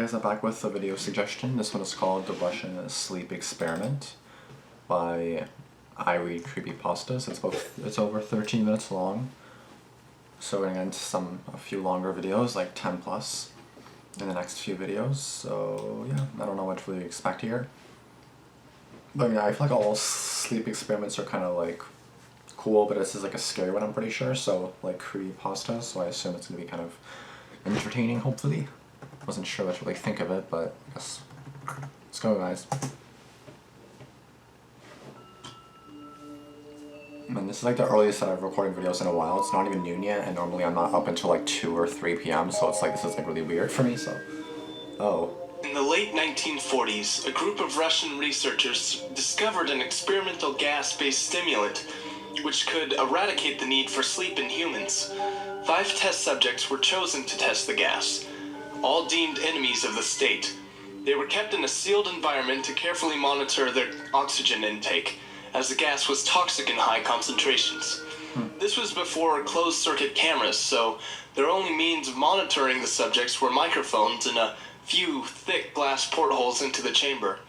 guys, I'm back with a video suggestion. This one is called The Russian Sleep Experiment by IReadCreepyPastas. It's over 13 minutes long. So we're gonna get into a few longer videos, like 10 plus, in the next few videos. So yeah, I don't know what to really expect here. But yeah, I feel like all sleep experiments are kind of like cool, but this is like a scary one, I'm pretty sure. So like creepypasta, so I assume it's gonna be kind of entertaining, hopefully. Wasn't sure what to really think of it, but I guess let's go, guys. And this is like the earliest that I've recorded videos in a while. It's not even noon yet, and normally I'm not up until like 2 or 3 p.m. So it's like this is like really weird for me. So, In the late 1940s, a group of Russian researchers discovered an experimental gas-based stimulant which could eradicate the need for sleep in humans. 5 test subjects were chosen to test the gas, all deemed enemies of the state. They were kept in a sealed environment to carefully monitor their oxygen intake, as the gas was toxic in high concentrations. This was before closed-circuit cameras, so their only means of monitoring the subjects were microphones and a few thick glass portholes into the chamber.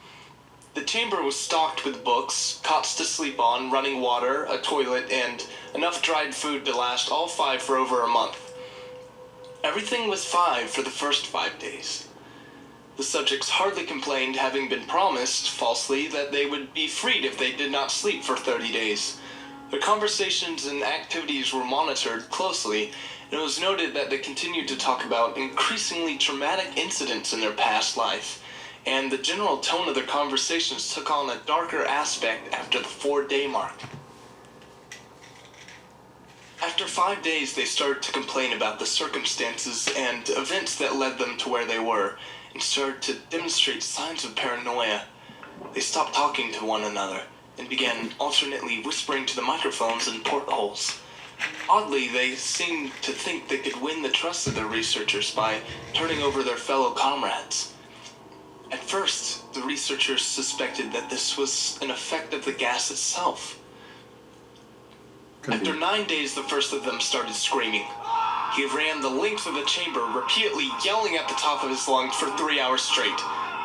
The chamber was stocked with books, cots to sleep on, running water, a toilet, and enough dried food to last all 5 for over a month. Everything was fine for the first 5 days. The subjects hardly complained, having been promised, falsely, that they would be freed if they did not sleep for 30 days. Their conversations and activities were monitored closely, and it was noted that they continued to talk about increasingly traumatic incidents in their past life, and the general tone of their conversations took on a darker aspect after the 4-day mark. After 5 days, they started to complain about the circumstances and events that led them to where they were, and started to demonstrate signs of paranoia. They stopped talking to one another, and began alternately whispering to the microphones and portholes. Oddly, they seemed to think they could win the trust of their researchers by turning over their fellow comrades. At first, the researchers suspected that this was an effect of the gas itself. After 9 days, the first of them started screaming. He ran the length of the chamber, repeatedly yelling at the top of his lungs for 3 hours straight.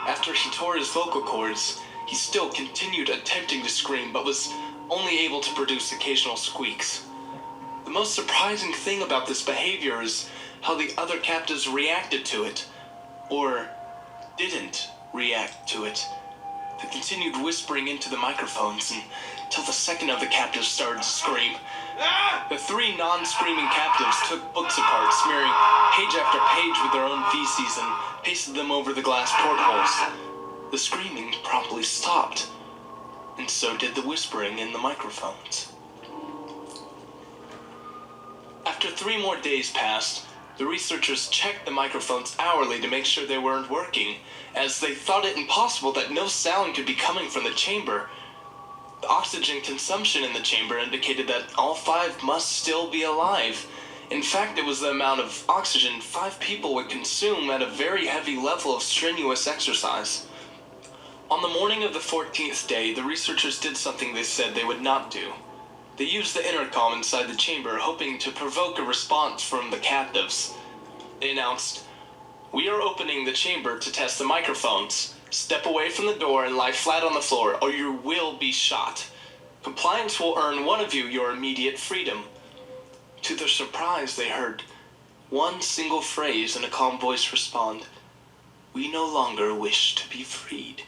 After he tore his vocal cords, he still continued attempting to scream, but was only able to produce occasional squeaks. The most surprising thing about this behavior is how the other captives reacted to it, or didn't react to it. They continued whispering into the microphones until the second of the captives started to scream. The 3 non-screaming captives took books apart, smearing page after page with their own feces and pasted them over the glass portholes. The screaming promptly stopped, and so did the whispering in the microphones. After 3 more days passed, the researchers checked the microphones hourly to make sure they weren't working, as they thought it impossible that no sound could be coming from the chamber. The oxygen consumption in the chamber indicated that all 5 must still be alive. In fact, it was the amount of oxygen 5 people would consume at a very heavy level of strenuous exercise. On the morning of the 14th day, the researchers did something they said they would not do. They used the intercom inside the chamber, hoping to provoke a response from the captives. They announced, "We are opening the chamber to test the microphones. Step away from the door and lie flat on the floor, or you will be shot. Compliance will earn one of you your immediate freedom." To their surprise, they heard one single phrase in a calm voice respond, "We no longer wish to be freed."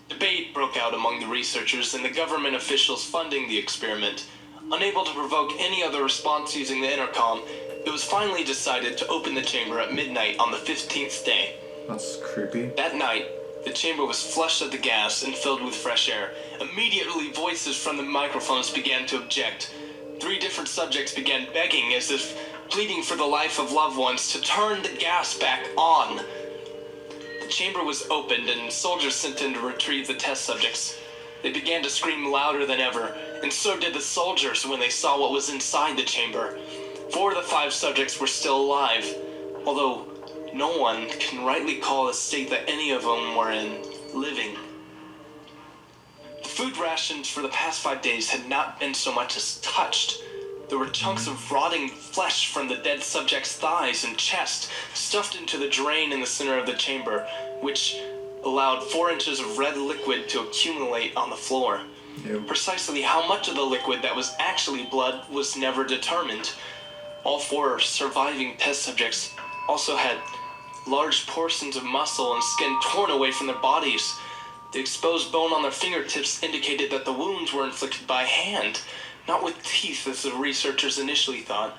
Debate broke out among the researchers and the government officials funding the experiment. Unable to provoke any other response using the intercom, it was finally decided to open the chamber at midnight on the 15th day. That's creepy. That night, the chamber was flushed of the gas and filled with fresh air. Immediately, voices from the microphones began to object. 3 different subjects began begging, as if pleading for the life of loved ones, to turn the gas back on. The chamber was opened and soldiers sent in to retrieve the test subjects. They began to scream louder than ever, and so did the soldiers when they saw what was inside the chamber. 4 of the 5 subjects were still alive, although no one can rightly call the state that any of them were in living. The food rations for the past 5 days had not been so much as touched. There were chunks of rotting flesh from the dead subject's thighs and chest stuffed into the drain in the center of the chamber, which allowed 4 inches of red liquid to accumulate on the floor. Ew. Precisely how much of the liquid that was actually blood was never determined. All 4 surviving test subjects also had large portions of muscle and skin torn away from their bodies. The exposed bone on their fingertips indicated that the wounds were inflicted by hand, not with teeth as the researchers initially thought.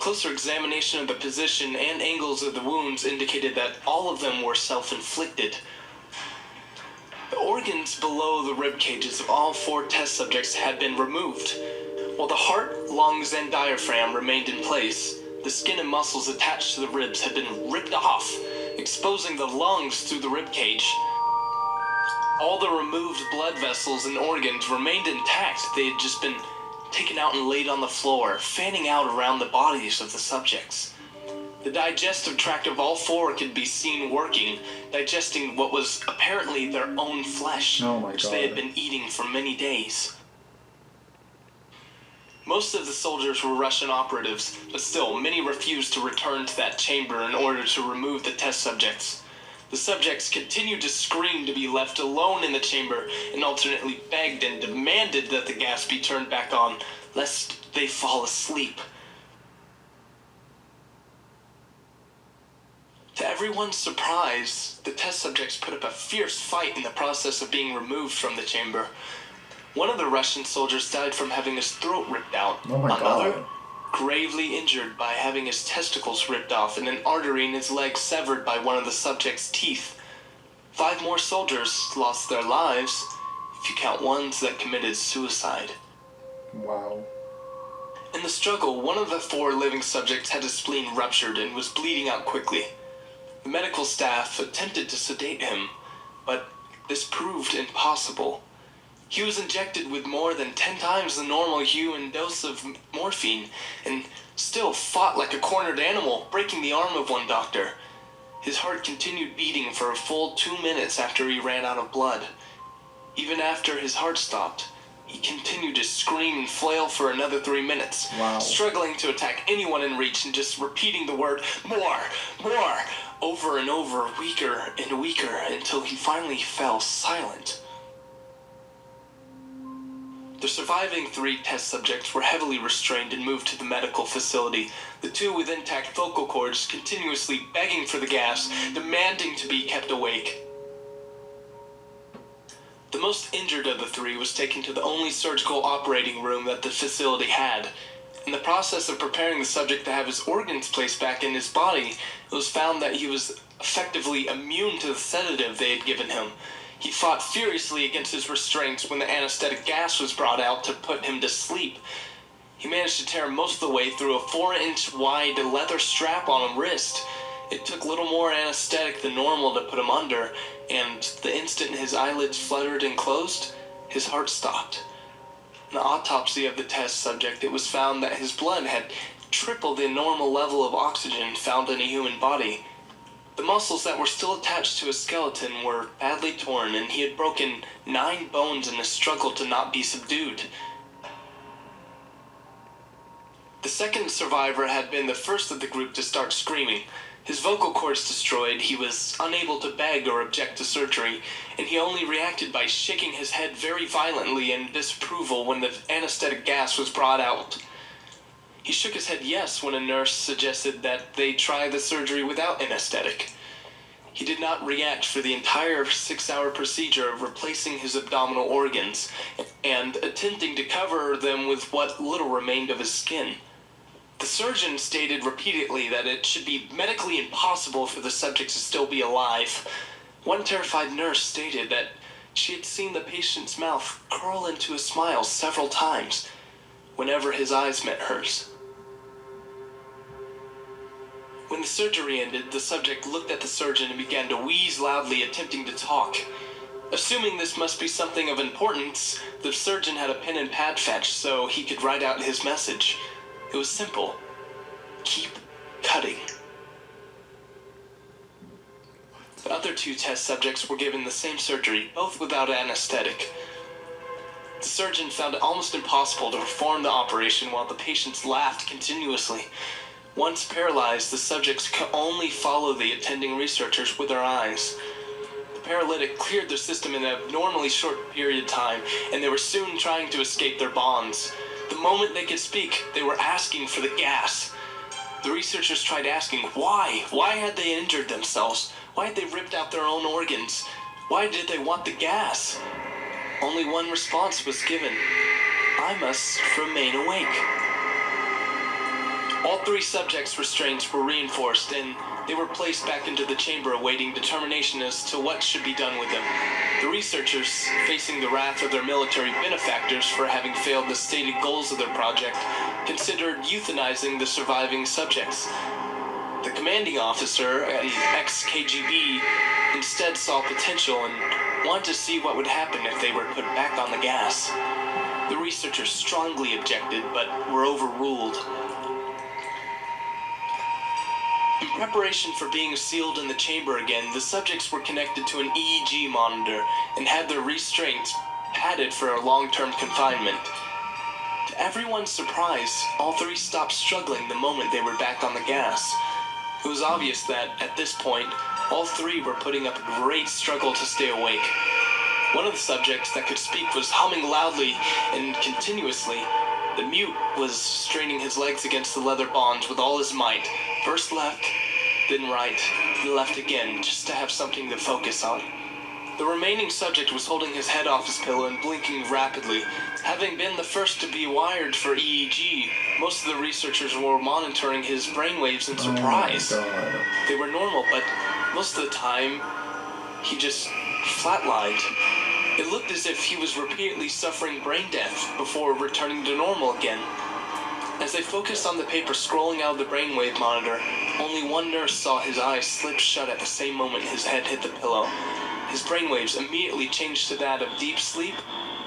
Closer examination of the position and angles of the wounds indicated that all of them were self-inflicted. The organs below the rib cages of all 4 test subjects had been removed. While the heart, lungs, and diaphragm remained in place, the skin and muscles attached to the ribs had been ripped off, exposing the lungs through the rib cage. All the removed blood vessels and organs remained intact. They had just been taken out and laid on the floor, fanning out around the bodies of the subjects. The digestive tract of all 4 could be seen working, digesting what was apparently their own flesh, which they had been eating for many days. Most of the soldiers were Russian operatives, but still, many refused to return to that chamber in order to remove the test subjects. The subjects continued to scream to be left alone in the chamber and alternately begged and demanded that the gas be turned back on, lest they fall asleep. To everyone's surprise, the test subjects put up a fierce fight in the process of being removed from the chamber. One of the Russian soldiers died from having his throat ripped out. Another, gravely injured by having his testicles ripped off and an artery in his leg severed by one of the subject's teeth. 5 more soldiers lost their lives, if you count ones that committed suicide. Wow. In the struggle, one of the 4 living subjects had his spleen ruptured and was bleeding out quickly. The medical staff attempted to sedate him, but this proved impossible. He was injected with more than 10 times the normal human dose of morphine, and still fought like a cornered animal, breaking the arm of one doctor. His heart continued beating for a full 2 minutes after he ran out of blood. Even after his heart stopped, he continued to scream and flail for another 3 minutes, struggling to attack anyone in reach and just repeating the word, more, over and over, weaker and weaker, until he finally fell silent. The surviving 3 test subjects were heavily restrained and moved to the medical facility, the 2 with intact vocal cords continuously begging for the gas, demanding to be kept awake. The most injured of the 3 was taken to the only surgical operating room that the facility had. In the process of preparing the subject to have his organs placed back in his body, it was found that he was effectively immune to the sedative they had given him. He fought furiously against his restraints when the anesthetic gas was brought out to put him to sleep. He managed to tear most of the way through a 4-inch wide leather strap on a wrist. It took little more anesthetic than normal to put him under, and the instant his eyelids fluttered and closed, his heart stopped. In the autopsy of the test subject, it was found that his blood had triple the normal level of oxygen found in a human body. The muscles that were still attached to his skeleton were badly torn, and he had broken 9 bones in a struggle to not be subdued. The second survivor had been the first of the group to start screaming. His vocal cords destroyed, he was unable to beg or object to surgery, and he only reacted by shaking his head very violently in disapproval when the anesthetic gas was brought out. He shook his head yes when a nurse suggested that they try the surgery without anesthetic. He did not react for the entire 6-hour procedure of replacing his abdominal organs and attempting to cover them with what little remained of his skin. The surgeon stated repeatedly that it should be medically impossible for the subject to still be alive. One terrified nurse stated that she had seen the patient's mouth curl into a smile several times whenever his eyes met hers. When the surgery ended, the subject looked at the surgeon and began to wheeze loudly, attempting to talk. Assuming this must be something of importance, the surgeon had a pen and pad fetched so he could write out his message. It was simple. Keep cutting. The other 2 test subjects were given the same surgery, both without anesthetic. The surgeon found it almost impossible to perform the operation while the patients laughed continuously. Once paralyzed, the subjects could only follow the attending researchers with their eyes. The paralytic cleared their system in an abnormally short period of time, and they were soon trying to escape their bonds. The moment they could speak, they were asking for the gas. The researchers tried asking why. Why had they injured themselves? Why had they ripped out their own organs? Why did they want the gas? Only one response was given. I must remain awake. All 3 subjects' restraints were reinforced, and they were placed back into the chamber awaiting determination as to what should be done with them. The researchers, facing the wrath of their military benefactors for having failed the stated goals of their project, considered euthanizing the surviving subjects. The commanding officer, ex-KGB, instead saw potential and wanted to see what would happen if they were put back on the gas. The researchers strongly objected, but were overruled. In preparation for being sealed in the chamber again, the subjects were connected to an EEG monitor and had their restraints padded for a long-term confinement. To everyone's surprise, all 3 stopped struggling the moment they were back on the gas. It was obvious that, at this point, all 3 were putting up a great struggle to stay awake. One of the subjects that could speak was humming loudly and continuously. The mute was straining his legs against the leather bonds with all his might. First left, then right, then left again, just to have something to focus on. The remaining subject was holding his head off his pillow and blinking rapidly. Having been the first to be wired for EEG, most of the researchers were monitoring his brainwaves in surprise. Oh my God. They were normal, but most of the time, he just flatlined. It looked as if he was repeatedly suffering brain death before returning to normal again. As they focused on the paper scrolling out of the brainwave monitor, only one nurse saw his eyes slip shut at the same moment his head hit the pillow. His brainwaves immediately changed to that of deep sleep,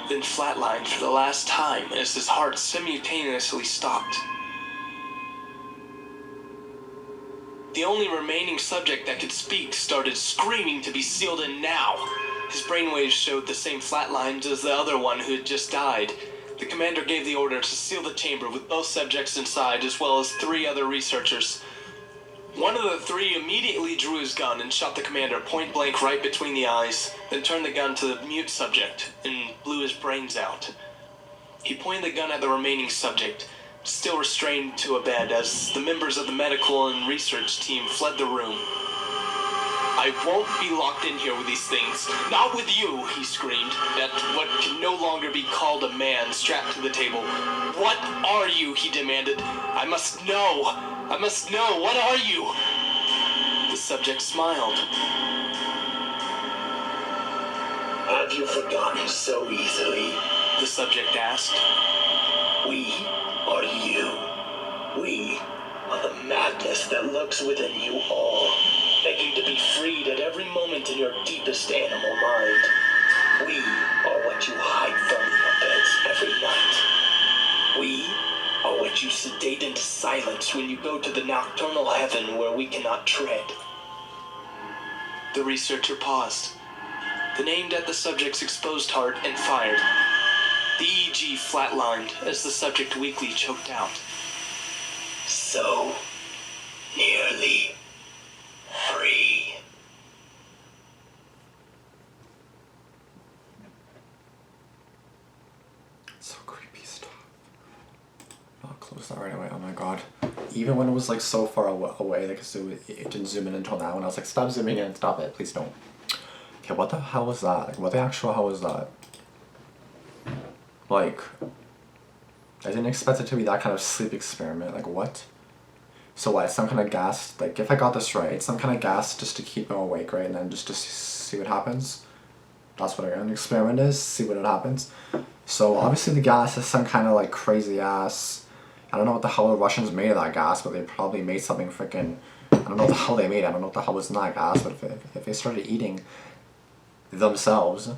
then flatlined for the last time as his heart simultaneously stopped. The only remaining subject that could speak started screaming to be sealed in now. His brainwaves showed the same flat lines as the other one who had just died. The commander gave the order to seal the chamber with both subjects inside as well as 3 other researchers. One of the 3 immediately drew his gun and shot the commander point blank right between the eyes, then turned the gun to the mute subject and blew his brains out. He pointed the gun at the remaining subject, still restrained to a bed, as the members of the medical and research team fled the room. I won't be locked in here with these things. Not with you, he screamed, at what can no longer be called a man strapped to the table. What are you, he demanded. I must know. I must know. What are you? The subject smiled. Have you forgotten so easily? The subject asked. We are you. We are the madness that lurks within you all, begging to be freed at every moment in your deepest animal mind. We are what you hide from your beds every night. We are what you sedate into silence when you go to the nocturnal heaven where we cannot tread. The researcher paused, then aimed at the subject's exposed heart and fired. The EEG flatlined as the subject weakly choked out. So nearly free. So creepy stuff. I'll close that right away. Oh my god. Even when it was like so far away, like it didn't zoom in until now, and I was like, stop zooming in, stop it, please don't. Okay, what the hell was that? Like, what the actual hell was that? Like, I didn't expect it to be that kind of sleep experiment. Like, what? So what, some kind of gas, like, if I got this right, some kind of gas just to keep them awake, right? And then just to see what happens. That's what an experiment is, see what happens. So obviously the gas is some kind of like crazy ass, I don't know what the hell the Russians made of that gas, but they probably made something freaking, I don't know what the hell they made, I don't know what the hell was in that gas, but if they started eating themselves,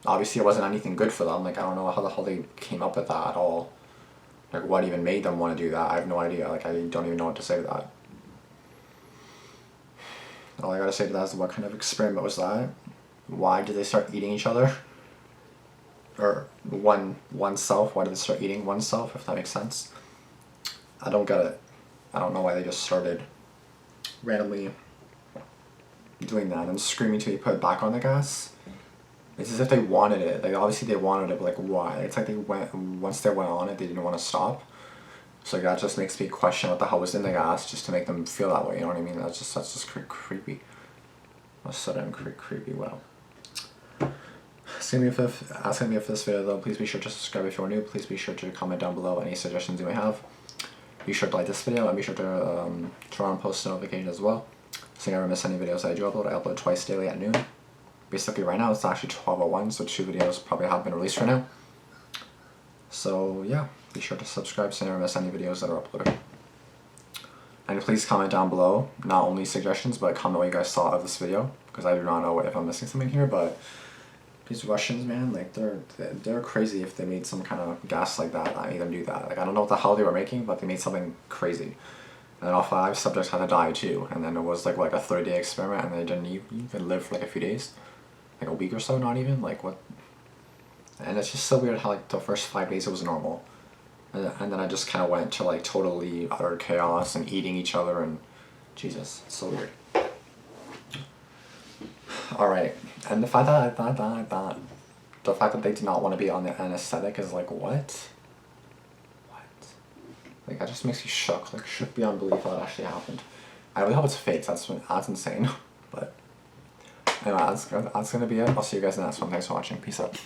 obviously it wasn't anything good for them. Like, I don't know how the hell they came up with that at all. Like, what even made them want to do that? I have no idea. Like, I don't even know what to say to that. All I gotta say to that is, what kind of experiment was that? Why did they start eating each other? Or or oneself? Why did they start eating oneself, if that makes sense? I don't get it. I don't know why they just started randomly doing that and screaming to be put back on the gas. It's as if they wanted it. Like, obviously they wanted it, but like, why? It's like once they went on it, they didn't want to stop. So that just makes me question what the hell was in the gas just to make them feel that way, you know what I mean? That's just creepy. That's so damn creepy, wow. Asking me if this video though, please be sure to subscribe if you're new. Please be sure to comment down below any suggestions you may have. Be sure to like this video and be sure to turn on post notifications as well, so you never miss any videos I do upload. I upload twice daily at noon. Basically right now it's actually 12:01, so 2 videos probably have been released right now. So yeah, be sure to subscribe so you never miss any videos that are uploaded. And please comment down below, not only suggestions, but comment what you guys thought of this video, because I do not know if I'm missing something here, but these Russians, man, like, they're crazy if they made some kind of gas like that. I made them do that. Like, I don't know what the hell they were making, but they made something crazy. And then all 5 subjects had to die too, and then it was like a 30-day experiment, and they didn't even live for like a few days. Like a week or so, not even, like what? And it's just so weird how like the first 5 days it was normal. And then I just kind of went to like totally utter chaos and eating each other and Jesus, it's so weird. Alright, and the fact that they did not want to be on the anesthetic is like, what? What? Like, that just makes you shook, like shook beyond belief that actually happened. I really hope it's fake, that's insane, but anyway, that's gonna be it. I'll see you guys in the next one. Thanks for watching, peace out.